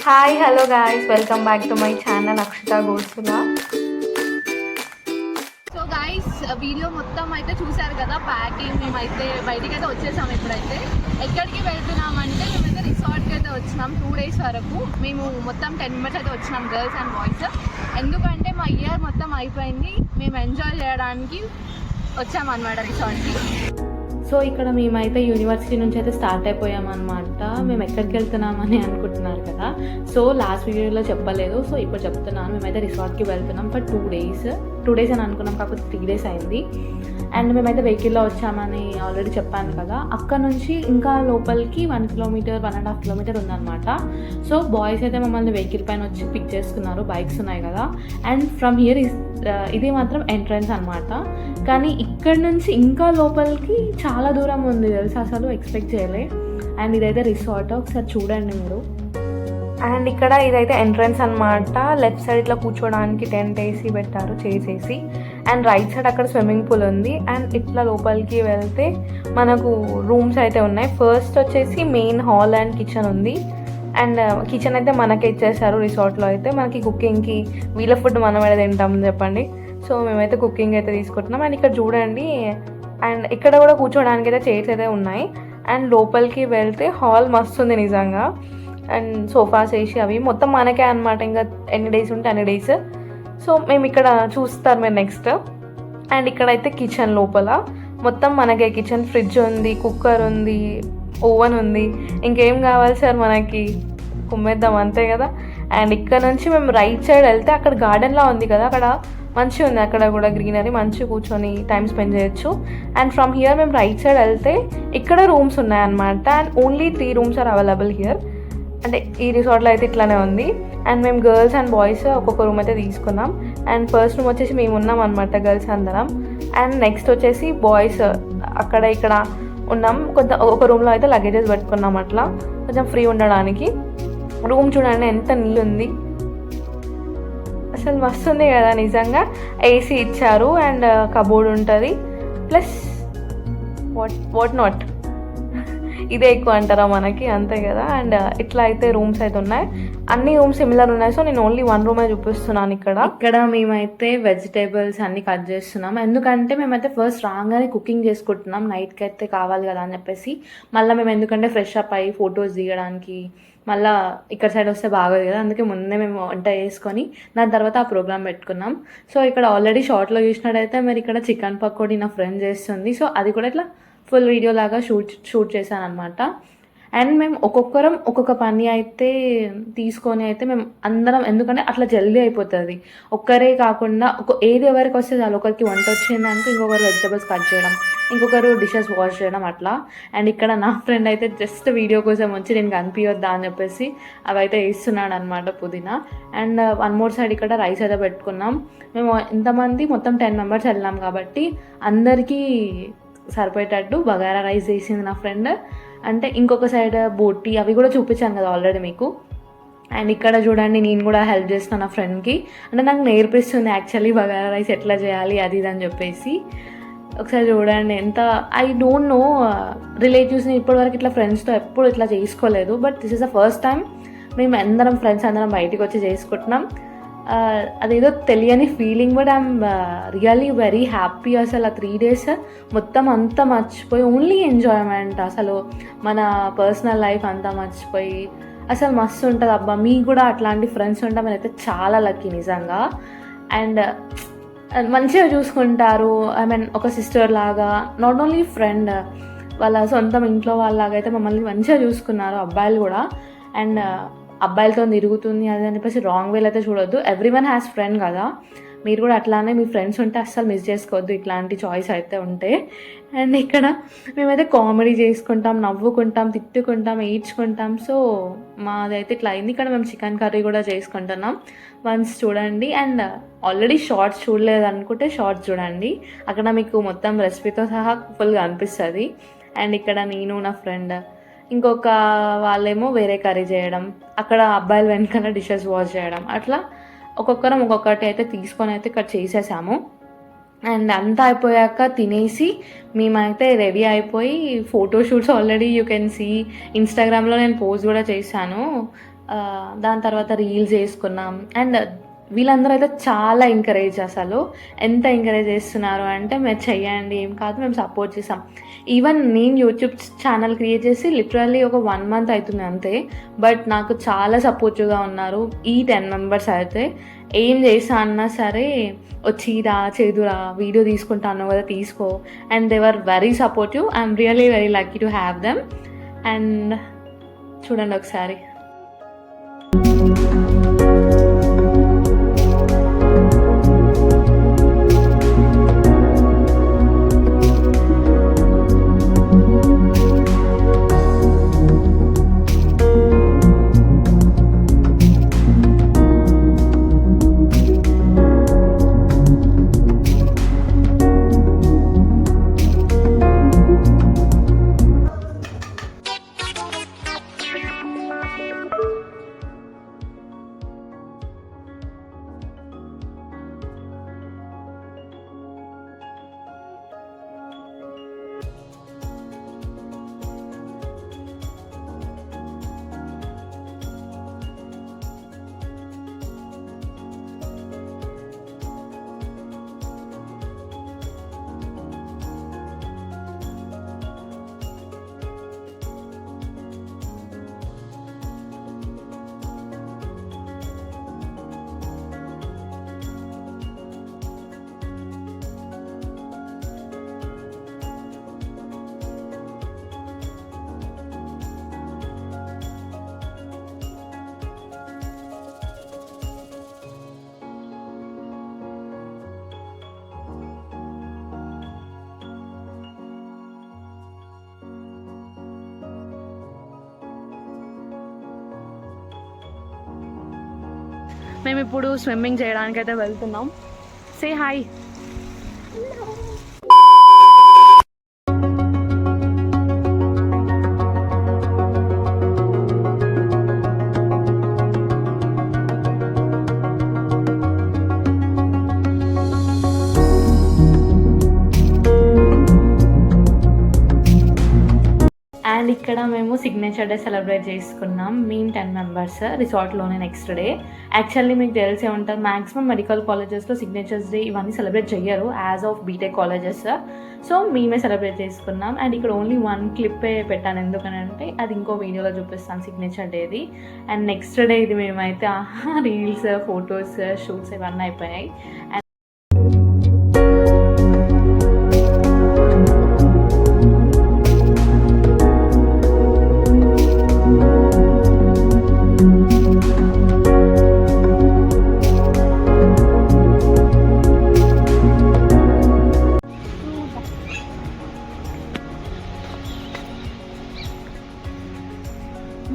Hi hello guys, welcome back to my channel Akshitha Gosula. So guys, video మొత్తం అయితే చూసారు కదా. ప్యాకింగ్ మేమైతే బయటికి అయితే వచ్చేసాము. ఇప్పుడైతే ఎక్కడికి వెళ్తున్నామంటే మేమైతే రిసార్ట్కి అయితే వచ్చినాం. 2 days వరకు మేము మొత్తం 10 members అయితే వచ్చినాం, గర్ల్స్ అండ్ బాయ్స్. ఎందుకంటే మా ఇయర్ మొత్తం అయిపోయింది, మేము ఎంజాయ్ చేయడానికి వచ్చామన్నమాట రిసార్ట్కి. సో ఇక్కడ మేమైతే యూనివర్సిటీ నుంచి అయితే స్టార్ట్ అయిపోయామన్నమాట. మేము ఎక్కడికి వెళ్తున్నామని అనుకుంటున్నారు కదా. సో లాస్ట్ వీడియోలో చెప్పలేదు, సో ఇప్పుడు చెప్తున్నాను. మేమైతే రిసార్ట్కి వెళ్తున్నాం ఫర్ 2 days అని అనుకున్నాం, కాకపోతే 3 days అయింది. అండ్ మేమైతే వెహికల్లో వచ్చామని ఆల్రెడీ చెప్పాను కదా. అక్కడ నుంచి ఇంకా లోపలికి 1 kilometer 1.5 kilometer ఉందన్నమాట. సో బాయ్స్ అయితే మమ్మల్ని వెహికల్ పైన వచ్చి పిక్ చేసుకున్నారు, బైక్స్ ఉన్నాయి కదా. అండ్ ఫ్రమ్ హియర్ ఇది మాత్రం ఎంట్రన్స్ అనమాట. కానీ ఇక్కడ నుంచి ఇంకా లోపలికి చాలా దూరం ఉంది తెలుసు, అసలు ఎక్స్పెక్ట్ చేయలే. అండ్ ఇదైతే రిసార్ట్, ఒకసారి చూడండి మీరు. అండ్ ఇక్కడ ఇదైతే ఎంట్రన్స్ అనమాట. లెఫ్ట్ సైడ్ ఇట్లా కూర్చోడానికి టెంట్ వేసి పెట్టారు, చేసేసి. అండ్ రైట్ సైడ్ అక్కడ స్విమ్మింగ్ పూల్ ఉంది. అండ్ ఇట్లా లోపలికి వెళ్తే మనకు రూమ్స్ అయితే ఉన్నాయి. ఫస్ట్ వచ్చేసి మెయిన్ హాల్ అండ్ కిచెన్ ఉంది. అండ్ కిచెన్ అయితే మనకే ఇచ్చేసారు రిసార్ట్లో. అయితే మనకి కుకింగ్కి వీళ్ళ ఫుడ్ మనం ఏదో తింటాం చెప్పండి. సో మేమైతే కుకింగ్ అయితే తీసుకుంటున్నాం. అండ్ ఇక్కడ చూడండి, అండ్ ఇక్కడ కూడా కూర్చోడానికి అయితే చైర్స్ అయితే ఉన్నాయి. అండ్ లోపలికి వెళ్తే హాల్ మస్తు ఉంది నిజంగా. అండ్ సోఫాస్ వేసి అవి మొత్తం మనకే అనమాట. ఇంకా ఎన్ని డేస్ ఉంటే అన్ని డేస్. సో మేము ఇక్కడ చూస్తారు మీరు నెక్స్ట్. అండ్ ఇక్కడైతే కిచెన్ లోపల మొత్తం మనకే కిచెన్, ఫ్రిడ్జ్ ఉంది, కుక్కర్ ఉంది, ఓవెన్ ఉంది. ఇంకేం కావాలి సార్ మనకి, కుమ్మేద్దాం అంతే కదా. అండ్ ఇక్కడ నుంచి మేము రైట్ సైడ్ వెళ్తే అక్కడ గార్డెన్లా ఉంది కదా, అక్కడ మంచిగా ఉంది. అక్కడ కూడా గ్రీనరీ, మంచిగా కూర్చొని టైం స్పెండ్ చేయొచ్చు. అండ్ ఫ్రమ్ హియర్ మేము రైట్ సైడ్ వెళ్తే ఇక్కడ రూమ్స్ ఉన్నాయన్నమాట. And only 3 rooms are available here. అంటే ఈ రిసార్ట్లో అయితే ఇట్లానే ఉంది. అండ్ మేము గర్ల్స్ అండ్ బాయ్స్ ఒక్కొక్క రూమ్ అయితే తీసుకున్నాం. అండ్ ఫస్ట్ రూమ్ వచ్చేసి మేము ఉన్నాం అనమాట, గర్ల్స్ అందరం. అండ్ నెక్స్ట్ వచ్చేసి బాయ్స్ అక్కడ ఇక్కడ ఉన్నాం. ఒక రూమ్లో అయితే లగేజెస్ పెట్టుకున్నాం, అట్లా కొంచెం ఫ్రీ ఉండడానికి. రూమ్ చూడండి ఎంత నీట్ ఉంది, అసలు మస్తు ఉంది కదా నిజంగా. ఏసీ ఇచ్చారు అండ్ కబోర్డ్ ఉంటుంది, ప్లస్ వాట్ నాట్, ఇదే ఎక్కువ అంటారా మనకి, అంతే కదా. అండ్ ఇట్లా అయితే రూమ్స్ అయితే ఉన్నాయి, అన్ని రూమ్స్ సిమిలర్ ఉన్నాయి. సో నేను ఓన్లీ 1 room చూపిస్తున్నాను. ఇక్కడ మేమైతే వెజిటేబుల్స్ అన్ని కట్ చేస్తున్నాం. ఎందుకంటే మేమైతే ఫస్ట్ రాగానే కుకింగ్ చేసుకుంటున్నాం, నైట్కి అయితే కావాలి కదా అని చెప్పేసి. మళ్ళీ మేము ఎందుకంటే ఫ్రెష్ అప్ అయ్యి ఫొటోస్ దిగడానికి మళ్ళీ ఇక్కడ సైడ్ వస్తే బాగోదు కదా, అందుకే ముందే మేము వంట చేసుకొని దాని తర్వాత ఆ ప్రోగ్రామ్ పెట్టుకున్నాం. సో ఇక్కడ ఆల్రెడీ షార్ట్లో చూసినట్టయితే మరి ఇక్కడ చికెన్ పకోడీ నా ఫ్రెండ్ చేస్తుంది. సో అది కూడా ఇట్లా ఫుల్ వీడియో లాగా షూట్ చేశాను అనమాట. అండ్ మేము ఒక్కొక్కరం ఒక్కొక్క పని అయితే తీసుకొని అయితే మేము అందరం, ఎందుకంటే అట్లా జల్దీ అయిపోతుంది. ఒక్కరే కాకుండా ఏది ఎవరికి వస్తే చాలు, ఒకరికి వంట వచ్చిందనుకో ఇంకొకరు వెజిటబుల్స్ కట్ చేయడం, ఇంకొకరు డిషెస్ వాష్ చేయడం అట్లా. అండ్ ఇక్కడ నా ఫ్రెండ్ అయితే జస్ట్ వీడియో కోసం వచ్చి నేను కనిపించొద్దా అని చెప్పేసి అవి అయితే వేస్తున్నాడు అనమాట, పుదీనా. అండ్ 1 more side ఇక్కడ రైస్ అయితే పెట్టుకున్నాం. మేము ఇంతమంది మొత్తం 10 members వెళ్ళాం కాబట్టి అందరికీ సరిపోయేటట్టు బగారా రైస్ చేసింది నా ఫ్రెండ్. అంటే ఇంకొక సైడ్ బోటి అవి కూడా చూపించాను కదా ఆల్రెడీ మీకు. అండ్ ఇక్కడ చూడండి, నేను కూడా హెల్ప్ చేస్తాను నా ఫ్రెండ్కి. అంటే నాకు నేర్పిస్తుంది యాక్చువల్లీ బగారా రైస్ ఎట్లా చేయాలి అది ఇది అని చెప్పేసి. ఒకసారి చూడండి ఎంత, ఐ డోంట్ నో రిలేటివ్స్ని ఇప్పటివరకు ఇట్లా ఫ్రెండ్స్తో ఎప్పుడు ఇట్లా చేసుకోలేదు. But this is the first time మేము అందరం ఫ్రెండ్స్ అందరం బయటికి వచ్చి చేసుకుంటున్నాం. అదేదో తెలియని feeling, but I'm really very happy. అసలు ఆ 3 days మొత్తం అంతా మర్చిపోయి ఓన్లీ ఎంజాయ్మెంట్, అసలు మన పర్సనల్ లైఫ్ అంతా మర్చిపోయి అసలు మస్తు ఉంటుంది. అబ్బా, మీకు కూడా అట్లాంటి ఫ్రెండ్స్ ఉంటాం, నేనైతే చాలా లక్కీ నిజంగా. అండ్ మంచిగా చూసుకుంటారు, ఐ మీన్ ఒక సిస్టర్ లాగా, నాట్ ఓన్లీ ఫ్రెండ్, వాళ్ళ సొంతం ఇంట్లో వాళ్ళలాగా అయితే మమ్మల్ని మంచిగా చూసుకున్నారు, అబ్బాయిలు కూడా. అండ్ అబ్బాయిలతో తిరుగుతుంది అది అని చెప్పేసి రాంగ్ వేలో అయితే చూడొద్దు. ఎవ్రీవన్ హ్యాస్ ఫ్రెండ్ కదా, మీరు కూడా అట్లానే మీ ఫ్రెండ్స్ ఉంటే అస్సలు మిస్ చేసుకోవద్దు ఇట్లాంటి చాయిస్ అయితే ఉంటే. అండ్ ఇక్కడ మేమైతే కామెడీ చేసుకుంటాం, నవ్వుకుంటాం, తిట్టుకుంటాం, ఏడ్చుకుంటాం. సో మాదైతే ఇట్లా అయింది. ఇక్కడ మేము చికెన్ కర్రీ కూడా చేసుకుంటున్నాం, వన్స్ చూడండి. అండ్ ఆల్రెడీ షార్ట్స్ చూడలేదు అనుకుంటే షార్ట్స్ చూడండి, అక్కడ మీకు మొత్తం రెసిపీతో సహా ఫుల్గా అనిపిస్తుంది. అండ్ ఇక్కడ నేను నా ఫ్రెండ్, ఇంకొక వాళ్ళేమో వేరే కర్రీ చేయడం, అక్కడ అబ్బాయిలు వెనకాల డిషెస్ వాష్ చేయడం, అట్లా ఒక్కొక్కరం ఒక్కొక్కటి అయితే తీసుకొని అయితే ఇక్కడ చేసేసాము. అండ్ అంతా అయిపోయాక తినేసి మేమైతే రెడీ అయిపోయి photoshoots already you can see ఇన్స్టాగ్రామ్లో నేను పోస్ట్ కూడా చేశాను. దాని తర్వాత రీల్స్ చేసుకున్నాం. అండ్ వీళ్ళందరూ అయితే చాలా ఎంకరేజ్, అసలు ఎంత ఎంకరేజ్ చేస్తున్నారు అంటే మీరు చెయ్యండి ఏం కాదు మేము సపోర్ట్ చేసాం. ఈవెన్ నేను యూట్యూబ్ ఛానల్ క్రియేట్ చేసి లిటరల్లీ ఒక 1 month అవుతుంది అంతే, బట్ నాకు చాలా సపోర్టివ్గా ఉన్నారు ఈ 10 members అయితే. ఏం చేసా అన్నా సరే వచ్చిరా చేదురా వీడియో తీసుకుంటాను కదా తీసుకో, and they were very supportive. I'm really very lucky to have them. And చూడండి ఒకసారి. మేము ఇప్పుడు స్విమ్మింగ్ చేయడానికి అయితే వెళ్తున్నాం. Say hi. అండ్ ఇక్కడ మేము సిగ్నేచర్ డే సెలబ్రేట్ చేసుకున్నాం మేము 10 members రిసార్ట్లోనే నెక్స్ట్ డే. యాక్చువల్లీ మీకు తెలిసే ఉంటారు మ్యాక్సిమం మెడికల్ కాలేజెస్లో సిగ్నేచర్స్ డే ఇవన్నీ సెలబ్రేట్ చెయ్యరు యాజ్ ఆఫ్ బీటెక్ కాలేజెస్. సో మేమే సెలబ్రేట్ చేసుకున్నాం. అండ్ ఇక్కడ ఓన్లీ 1 clip పెట్టాను, ఎందుకనంటే అది ఇంకో వీడియోలో చూపిస్తాను సిగ్నేచర్ డేది. అండ్ నెక్స్ట్ డే ఇది మేమైతే రీల్స్ ఫొటోస్ షూట్స్ ఇవన్నీ అయిపోయాయి.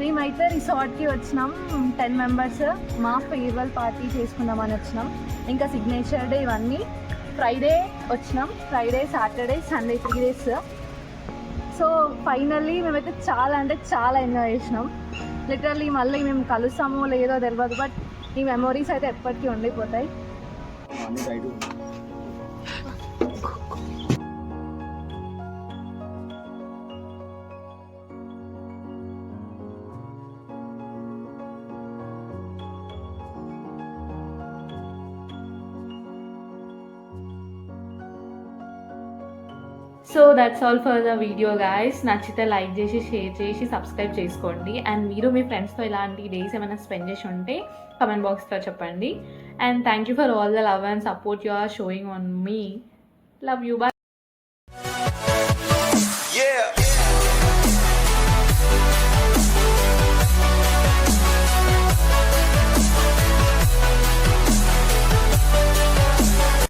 మేమైతే రిసార్ట్కి వచ్చినాం 10 members. మా ఫేర్వెల్ పార్టీ చేసుకుందామని వచ్చినాం. ఇంకా సిగ్నేచర్ డే ఇవన్నీ ఫ్రైడే వచ్చినాం. Friday Saturday Sunday 3 days. So finally మేమైతే చాలా అంటే చాలా ఎంజాయ్ చేసినాం. లిటరల్లీ మళ్ళీ మేము కలుస్తామో లేదో తెలియదు, బట్ ఈ మెమొరీస్ అయితే ఎప్పటికీ ఉండిపోతాయి. So that's all for the video guys. నచ్చితే లైక్ చేసి షేర్ చేసి సబ్స్క్రైబ్ చేసుకోండి. అండ్ మీరు మీ ఫ్రెండ్స్తో ఇలాంటి డేస్ ఏమైనా స్పెండ్ చేసి ఉంటే కమెంట్ బాక్స్లో చెప్పండి. And thank you for all the love and support you are showing on me. Love you. By.